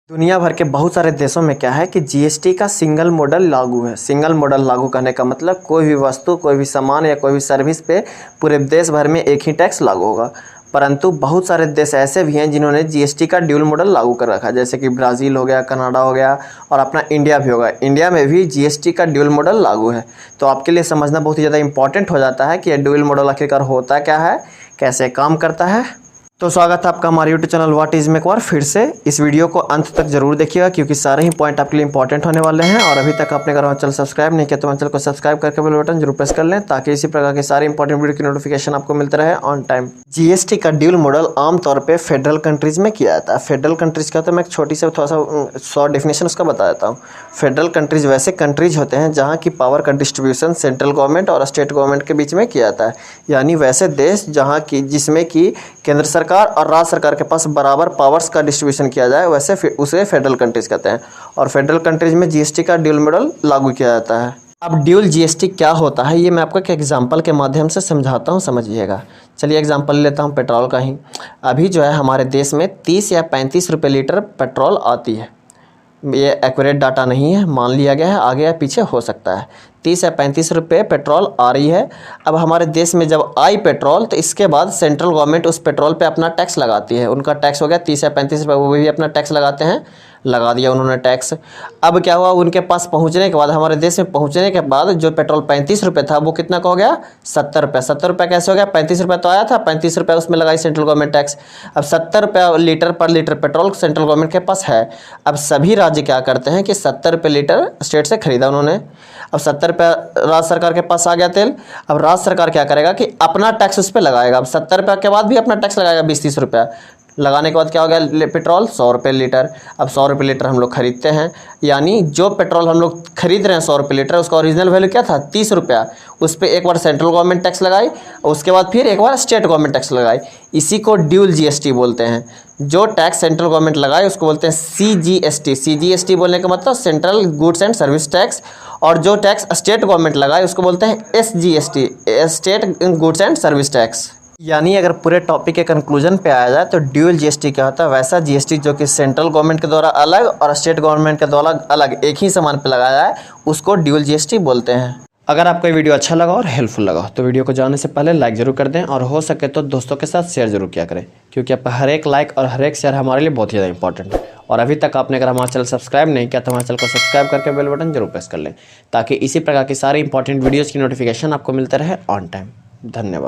दुनिया भर के बहुत सारे देशों में क्या है कि जीएसटी का सिंगल मॉडल लागू है। सिंगल मॉडल लागू करने का मतलब कोई भी वस्तु, कोई भी सामान या कोई भी सर्विस पे पूरे देश भर में एक ही टैक्स लागू होगा। परंतु बहुत सारे देश ऐसे भी हैं जिन्होंने जीएसटी का ड्यूल मॉडल लागू कर रखा है, जैसे कि ब्राज़ील हो गया, कनाडा हो गया और अपना इंडिया भी होगा। इंडिया में भी जीएसटी का ड्यूल मॉडल लागू है। तो आपके लिए समझना बहुत ही ज़्यादा इंपॉर्टेंट हो जाता है कि यह ड्यूल मॉडल आखिरकार होता क्या है, कैसे काम करता है। तो स्वागत है आपका हमारे यूट्यूब चैनल व्हाट इज में एक बार फिर से। इस वीडियो को अंत तक जरूर देखिएगा क्योंकि सारे ही पॉइंट आपके लिए इंपॉर्टेंट होने वाले हैं। और अभी तक आपने अगर हमारा चैनल सब्सक्राइब नहीं किया तो हमारे चैनल को सब्सक्राइब करके बेल बटन जरूर प्रेस कर लें ताकि इसी प्रकार के सारे इंपॉर्टेंट वीडियो की नोटिफिकेशन आपको मिलते रहे ऑन टाइम। जीएसटी का ड्यूल मॉडल आमतौर पर फेडरल कंट्रीज में किया जाता है। फेडरल कंट्रीज का तो मैं एक छोटी से थोड़ा सा शॉर्ट डेफिनेशन उसका बता देता हूँ। फेडरल कंट्रीज वैसे कंट्रीज होते हैं जहाँ की पावर का डिस्ट्रीब्यूशन सेंट्रल गवर्नमेंट और स्टेट गवर्नमेंट के बीच में किया जाता है। यानी वैसे देश जहाँ की जिसमें कि केंद्र सरकार और राज्य सरकार के पास बराबर पावर्स का डिस्ट्रीब्यूशन किया जाए, वैसे उसे फेडरल कंट्रीज कहते हैं। और फेडरल कंट्रीज में जीएसटी का ड्यूल मॉडल लागू किया जाता है। अब ड्यूल जीएसटी क्या होता है ये मैं आपको एक एग्जांपल के माध्यम से समझाता हूँ, समझिएगा। चलिए एग्जांपल लेता हूँ पेट्रोल का ही। अभी जो है हमारे देश में 30 या 35 रुपये लीटर पेट्रोल आती है। ये एक्यूरेट डाटा नहीं है, मान लिया गया है, आगे या पीछे हो सकता है। 30 या 35 रुपये पेट्रोल आ रही है। अब हमारे देश में जब आई पेट्रोल तो इसके बाद सेंट्रल गवर्नमेंट उस पेट्रोल पे अपना टैक्स लगाती है। उनका टैक्स हो गया 30 या 35 रुपये, वो भी अपना टैक्स लगाते हैं, लगा दिया उन्होंने टैक्स। अब क्या हुआ, उनके पास पहुंचने के बाद, हमारे देश में पहुंचने के बाद जो पेट्रोल 35 रुपये था वो कितना का हो गया, 70 रुपये। 70 रुपये कैसे हो गया, 35 रुपये तो आया था, 35 रुपये उसमें लगाई सेंट्रल गवर्नमेंट टैक्स। अब 70 रुपये लीटर पर लीटर पेट्रोल सेंट्रल गवर्नमेंट के पास है। अब सभी राज्य क्या करते हैं कि 70 रुपये लीटर स्टेट से खरीदा उन्होंने। अब 70 रुपये राज्य सरकार के पास आ गया तेल। अब राज्य सरकार क्या करेगा कि अपना टैक्स उस पर लगाएगा। अब 70 रुपये के बाद भी अपना टैक्स लगाएगा 20-30 रुपये। लगाने के बाद क्या हो गया, पेट्रोल 100 रुपये लीटर। अब 100 रुपये लीटर हम लोग खरीदते हैं, यानी जो पेट्रोल हम लोग खरीद रहे हैं 100 रुपये लीटर, उसका ओरिजिनल वैल्यू क्या था, 30 रुपया। उस पर एक बार सेंट्रल गवर्नमेंट टैक्स लगाई, उसके बाद फिर एक बार स्टेट गवर्नमेंट टैक्स लगाई। इसी को ड्यूल जीएसटी बोलते हैं। जो टैक्स सेंट्रल गवर्नमेंट लगाए उसको बोलते हैं सीजीएसटी। सीजीएसटी बोलने का मतलब central goods and service tax. और जो टैक्स स्टेट गवर्नमेंट लगाए उसको बोलते हैं SGST, state goods and service tax. यानी अगर पूरे टॉपिक के कंक्लूजन पे आया जाए तो ड्यूल जीएसटी क्या होता है, वैसा जीएसटी जो कि सेंट्रल गवर्नमेंट के द्वारा अलग और स्टेट गवर्नमेंट के द्वारा अलग एक ही सामान पे लगाया जाए उसको ड्यूल जीएसटी बोलते हैं। अगर आपको ये वीडियो अच्छा लगा और हेल्पफुल लगा तो वीडियो को जाने से पहले लाइक जरूर कर दें और हो सके तो दोस्तों के साथ शेयर जरूर किया करें क्योंकि आपका हर एक लाइक और हर एक शेयर हमारे लिए बहुत ही ज़्यादा इंपॉर्टेंट है। और अभी तक आपने अगर हमारा चैनल सब्सक्राइब नहीं किया तो हमारे चैनल को सब्सक्राइब करके बेल बटन जरूर प्रेस कर लें ताकि इसी प्रकार की सारी इंपॉर्टेंट वीडियोज़ की नोटिफिकेशन आपको मिलते रहे ऑन टाइम। धन्यवाद।